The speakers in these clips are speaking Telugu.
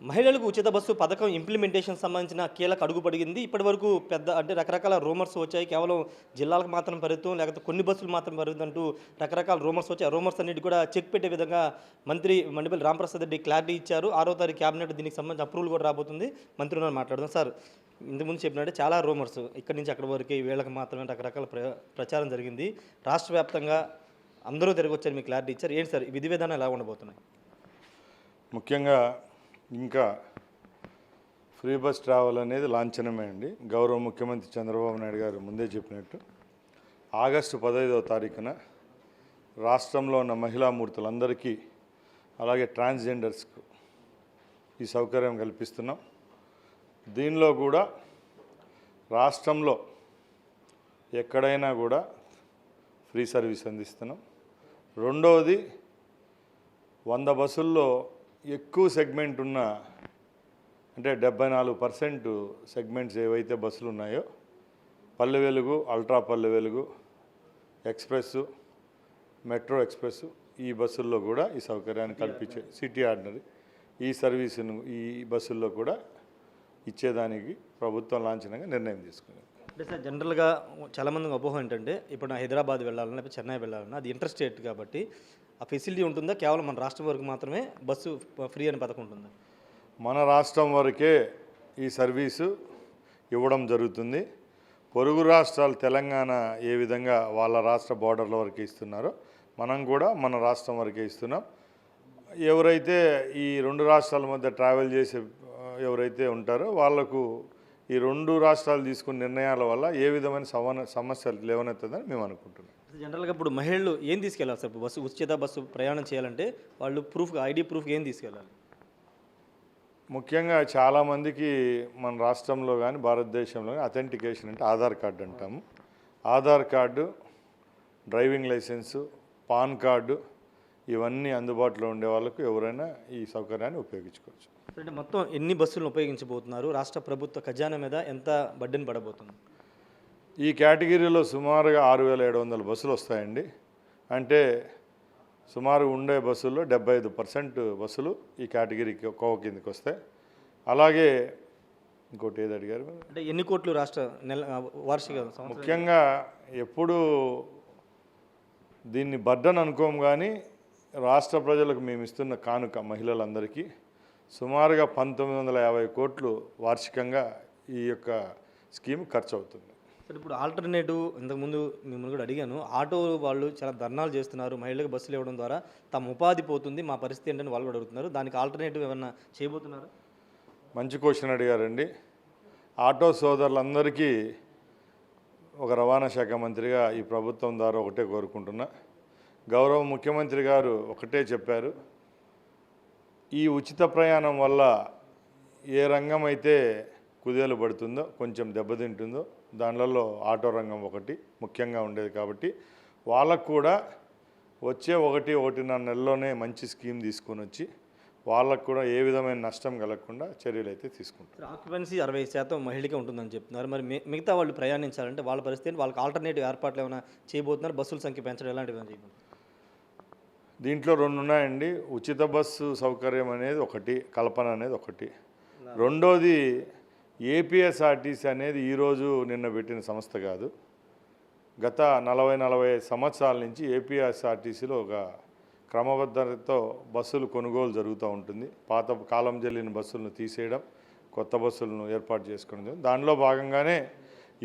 మహిళలకు ఉచిత బస్సు పథకం ఇంప్లిమెంటేషన్ సంబంధించిన కీలక అడుగు పడిగింది. ఇప్పటివరకు పెద్ద అంటే రకరకాల రూమర్స్ వచ్చాయి. కేవలం జిల్లాలకు మాత్రం పరిమితం, లేకపోతే కొన్ని బస్సులు మాత్రం పరిమితం అంటూ రకరకాల రూమర్స్ వచ్చాయి. ఆ రూమర్స్ అన్నిటి కూడా చెక్ పెట్టే విధంగా మంత్రి మండిపల్లి రామప్రసాద్ రెడ్డి క్లారిటీ ఇచ్చారు. 6వ తారీఖు క్యాబినెట్ దీనికి సంబంధించి అప్రూవల్ కూడా రాబోతుంది. మంత్రి ఉన్నారు మాట్లాడదాం. సార్, ఇంతకుముందు చెప్పినట్టే చాలా రూమర్స్ ఇక్కడి నుంచి అక్కడి వరకు వీళ్ళకి మాత్రమే రకరకాల ప్రచారం జరిగింది. రాష్ట్ర వ్యాప్తంగా అందరూ తిరిగి వచ్చారు, మీకు క్లారిటీ ఇచ్చారు. ఏంటి సార్ విధి విధానం ఎలా ఉండబోతున్నాయి? ముఖ్యంగా ఇంకా ఫ్రీ బస్ ట్రావెల్ అనేది లాంఛనమే అండి. గౌరవ ముఖ్యమంత్రి చంద్రబాబు నాయుడు గారు ముందే చెప్పినట్టు ఆగస్టు 15వ తారీఖున రాష్ట్రంలో ఉన్న మహిళామూర్తులందరికీ అలాగే ట్రాన్స్జెండర్స్కు ఈ సౌకర్యం కల్పిస్తున్నాం. దీనిలో కూడా రాష్ట్రంలో ఎక్కడైనా కూడా ఫ్రీ సర్వీస్ అందిస్తున్నాం. రెండవది 100 బస్సుల్లో ఎక్కువ సెగ్మెంట్ ఉన్న అంటే 74% సెగ్మెంట్స్ ఏవైతే బస్సులు ఉన్నాయో Palle Velugu, ultra Palle Velugu, express, metro express ఈ బస్సుల్లో కూడా ఈ సౌకర్యాన్ని కల్పించే సిటీ ఆర్డినరీ ఈ సర్వీసును ఈ బస్సుల్లో కూడా ఇచ్చేదానికి ప్రభుత్వం లాంఛనంగా నిర్ణయం తీసుకుంది. అంటే సార్ జనరల్గా చాలామంది అపోహ ఏంటంటే ఇప్పుడు నా హైదరాబాద్ వెళ్ళాలన్నా లేకపోతే చెన్నై వెళ్ళాలన్నా అది ఇంటర్ స్టేట్ కాబట్టి ఆ ఫెసిలిటీ ఉంటుందా? కేవలం మన రాష్ట్రం వరకు మాత్రమే బస్సు ఫ్రీ అనే పథకం ఉంటుందా? మన రాష్ట్రం వరకే ఈ సర్వీసు ఇవ్వడం జరుగుతుంది. పొరుగు రాష్ట్రాలు తెలంగాణ ఏ విధంగా వాళ్ళ రాష్ట్ర బోర్డర్ల వరకే ఇస్తున్నారో మనం కూడా మన రాష్ట్రం వరకే ఇస్తున్నాం. ఎవరైతే ఈ 2 రాష్ట్రాల మధ్య ట్రావెల్ చేసే ఎవరైతే ఉంటారో వాళ్లకు ఈ 2 రాష్ట్రాలు తీసుకున్న నిర్ణయాల వల్ల ఏ విధమైన సమస్యలు లేవనెత్తదని మేము అనుకుంటున్నాం. జనరల్గా ఇప్పుడు మహిళలు ఏం తీసుకెళ్ళాలి సార్? బస్సు ఉచిత బస్సు ప్రయాణం చేయాలంటే వాళ్ళు ఐడి ప్రూఫ్ ఏం తీసుకెళ్ళాలి? ముఖ్యంగా చాలామందికి మన రాష్ట్రంలో కానీ భారతదేశంలో కానీ అథెంటికేషన్ అంటే ఆధార్ కార్డు అంటాము. Aadhaar card, driving licence, pan card ఇవన్నీ అందుబాటులో ఉండే వాళ్ళకు ఎవరైనా ఈ సౌకర్యాన్ని ఉపయోగించుకోవచ్చు. అంటే మొత్తం ఎన్ని బస్సులను ఉపయోగించబోతున్నారు? రాష్ట్ర ప్రభుత్వ ఖజానా మీద ఎంత బడ్డెన్ పడబోతుంది? ఈ కేటగిరీలో సుమారుగా 6,700 బస్సులు వస్తాయండి. అంటే సుమారు ఉండే బస్సుల్లో 75% బస్సులు ఈ కేటగిరీకి కోవ కిందకి వస్తాయి. అలాగే ఇంకోటి ఏది అడిగారు అంటే ఎన్ని కోట్లు రాష్ట్ర వార్షిక ముఖ్యంగా ఎప్పుడు దీన్ని బర్డన్ అనుకోము కానీ రాష్ట్ర ప్రజలకు మేము ఇస్తున్న కానుక మహిళలందరికీ సుమారుగా 1950 కోట్లు వార్షికంగా ఈ యొక్క స్కీమ్ ఖర్చు అవుతుంది. సార్, ఇప్పుడు ఆల్టర్నేటివ్ ఇంతకుముందు మిమ్మల్ని కూడా అడిగాను. ఆటో వాళ్ళు చాలా ధర్నాలు చేస్తున్నారు, మహిళలకు బస్సులు ఇవ్వడం ద్వారా తమ ఉపాధి పోతుంది, మా పరిస్థితి ఏంటని వాళ్ళు కూడా అడుగుతున్నారు. దానికి ఆల్టర్నేటివ్ ఏమన్నా చేయబోతున్నారు? మంచి క్వశ్చన్ అడిగారండి. ఆటో సోదరులందరికీ ఒక రవాణా శాఖ మంత్రిగా ఈ ప్రభుత్వం ద్వారా ఒకటే కోరుకుంటున్నా. గౌరవ ముఖ్యమంత్రి గారు ఒకటే చెప్పారు, ఈ ఉచిత ప్రయాణం వల్ల ఏ రంగం అయితే కుదేలు పడుతుందో కొంచెం దెబ్బతింటుందో దానిలో ఆటో రంగం ఒకటి ముఖ్యంగా ఉండేది. కాబట్టి వాళ్ళకు కూడా వచ్చే 1-1.5 నెలలోనే మంచి స్కీమ్ తీసుకొని వచ్చి వాళ్ళకు కూడా ఏ విధమైన నష్టం కలగకుండా చర్యలు అయితే తీసుకుంటారు. ఆక్యుపెన్సీ 60% మహిళకే ఉంటుందని చెప్తున్నారు. మరి మిగతా వాళ్ళు ప్రయాణించాలంటే వాళ్ళ పరిస్థితి, వాళ్ళకి ఆల్టర్నేటివ్ ఏర్పాట్లు ఏమైనా చేయబోతున్నారు? బస్సుల సంఖ్య పెంచడం ఎలాంటివి చేయబోతున్నారు? దీంట్లో 2 ఉన్నాయండి. ఉచిత బస్సు సౌకర్యం అనేది ఒకటి, కల్పన అనేది ఒకటి. రెండోది ఏపీఎస్ఆర్టీసీ అనేది ఈరోజు నిన్న పెట్టిన సంస్థ కాదు. గత 40-45 సంవత్సరాల నుంచి ఏపీఎస్ఆర్టీసీలో ఒక క్రమబద్ధతతో బస్సులు కొనుగోలు జరుగుతూ ఉంటుంది. పాత కాలం చెల్లిన బస్సులను తీసేయడం, కొత్త బస్సులను ఏర్పాటు చేసుకోవడం. దానిలో భాగంగానే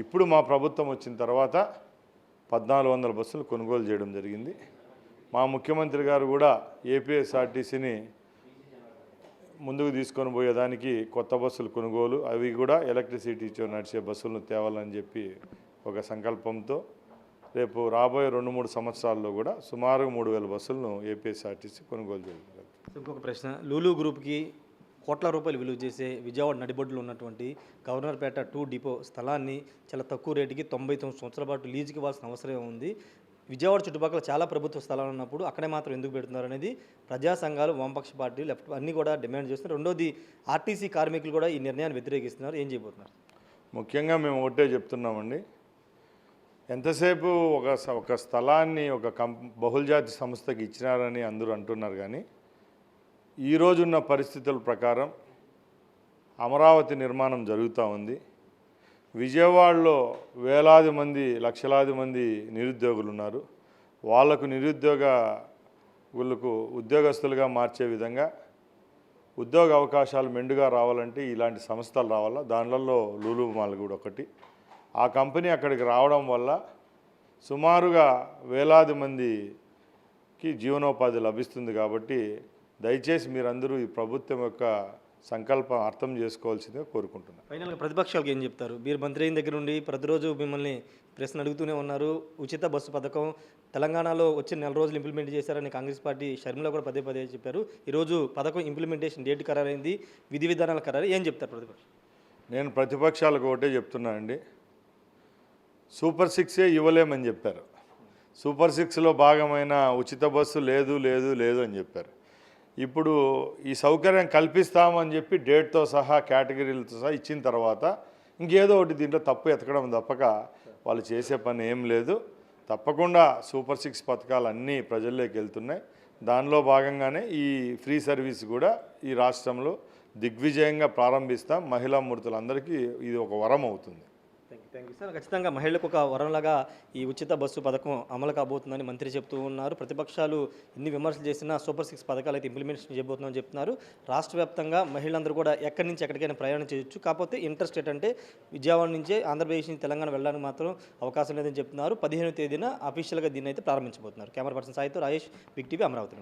ఇప్పుడు మా ప్రభుత్వం వచ్చిన తర్వాత 1400 బస్సులు కొనుగోలు చేయడం జరిగింది. మా ముఖ్యమంత్రి గారు కూడా ఏపీఎస్ఆర్టీసీని ముందుకు తీసుకొని పోయేదానికి కొత్త బస్సులు కొనుగోలు, అవి కూడా ఎలక్ట్రిసిటీతో నడిచే బస్సులను తేవాలని చెప్పి ఒక సంకల్పంతో రేపు రాబోయే 2-3 సంవత్సరాల్లో కూడా సుమారు 3000 బస్సులను ఏపీఎస్ఆర్టీసీ కొనుగోలు చేయాలి. ఇంకొక ప్రశ్న, లూలు గ్రూప్కి కోట్ల రూపాయలు విలువ చేసే విజయవాడ నడిబొడ్డులో ఉన్నటువంటి గవర్నర్పేట 2 డిపో స్థలాన్ని చాలా తక్కువ రేటుకి 99 సంవత్సరాల పాటు లీజుకి ఇవ్వాల్సిన అవసరం ఉంది. విజయవాడ చుట్టుపక్కల చాలా ప్రభుత్వ స్థలాలు ఉన్నప్పుడు అక్కడే మాత్రం ఎందుకు పెడుతున్నారు అనేది ప్రజా సంఘాలు, వామపక్ష పార్టీలు, లెఫ్ట్ అన్నీ కూడా డిమాండ్ చేస్తున్నారు. రెండోది ఆర్టీసీ కార్మికులు కూడా ఈ నిర్ణయాన్ని వ్యతిరేకిస్తున్నారు. ఏం చేయబోతున్నారు? ముఖ్యంగా మేము ఒకటే చెప్తున్నామండి, ఎంతసేపు ఒక స్థలాన్ని ఒక బహుళజాతి సంస్థకి ఇచ్చినారని అందరూ అంటున్నారు. కానీ ఈరోజున్న పరిస్థితుల ప్రకారం అమరావతి నిర్మాణం జరుగుతూ ఉంది. విజయవాడలో వేలాది మంది లక్షలాది మంది నిరుద్యోగులు ఉన్నారు. వాళ్లకు నిరుద్యోగులకు ఉద్యోగస్తులుగా మార్చే విధంగా ఉద్యోగ అవకాశాలు మెండుగా రావాలంటే ఇలాంటి సంస్థలు రావాలా. దానిలలో లూలు మాల్ కూడా ఒకటి. ఆ కంపెనీ అక్కడికి రావడం వల్ల సుమారుగా వేలాది మందికి జీవనోపాధి లభిస్తుంది. కాబట్టి దయచేసి మీరందరూ ఈ ప్రభుత్వం యొక్క సంకల్పం అర్థం చేసుకోవాల్సిందిగా కోరుకుంటున్నాను. ఫైనల్గా ప్రతిపక్షాలకు ఏం చెప్తారు? మీరు మంత్రి అయిన దగ్గర నుండి ప్రతిరోజు మిమ్మల్ని ప్రశ్న అడుగుతూనే ఉన్నారు. ఉచిత బస్సు పథకం తెలంగాణలో వచ్చే 4 రోజులు ఇంప్లిమెంట్ చేశారని కాంగ్రెస్ పార్టీ షర్మిల కూడా పదే పదే చెప్పారు. ఈరోజు పథకం ఇంప్లిమెంటేషన్ డేట్ ఖరారైంది, విధి విధానాలు ఖరారు. ఏం చెప్తారు ప్రతిపక్షం? నేను ప్రతిపక్షాలకు ఒకటే చెప్తున్నానండి, సూపర్ 6 ఇవ్వలేమని చెప్పారు. సూపర్ 6లో భాగమైన ఉచిత బస్సు లేదు లేదు లేదు అని చెప్పారు. ఇప్పుడు ఈ సౌకర్యం కల్పిస్తామని చెప్పి డేట్తో సహా కేటగిరీలతో సహా ఇచ్చిన తర్వాత ఇంకేదో ఒకటి దీంట్లో తప్పు ఎతకడం తప్పక వాళ్ళు చేసే పని ఏం లేదు. తప్పకుండా సూపర్ 6 పథకాలు అన్నీ ప్రజల్లోకి వెళ్తున్నాయి. దానిలో భాగంగానే ఈ ఫ్రీ సర్వీస్ కూడా ఈ రాష్ట్రంలో దిగ్విజయంగా ప్రారంభిస్తాం. మహిళా మూర్తులందరికీ ఇది ఒక వరం అవుతుంది. Thank you sir. ఖచ్చితంగా మహిళలకు ఒక వరంలాగా ఈ ఉచిత బస్సు పథకం అమలు కాబోతుందని మంత్రి చెప్తూ ఉన్నారు. ప్రతిపక్షాలు ఎన్ని విమర్శలు చేసినా సూపర్ 6 పథకాలు అయితే ఇంప్లిమెంటేషన్ చేయబోతున్నామని చెప్తున్నారు. రాష్ట్ర వ్యాప్తంగా మహిళలందరూ కూడా ఎక్కడి నుంచి ఎక్కడికైనా ప్రయాణం చేయొచ్చు. కాకపోతే ఇంటర్స్టేట్ అంటే విజయవాడ నుంచే ఆంధ్రప్రదేశ్ నుంచి తెలంగాణ వెళ్ళడానికి మాత్రం అవకాశం లేదని చెప్తున్నారు. 15వ తేదీన అఫీషియల్గా దీన్ని అయితే ప్రారంభించబోతున్నారు. కెమెరా పర్సన్ సాయితో రాజేష్, బిగ్ టీవీ, అమరావతి.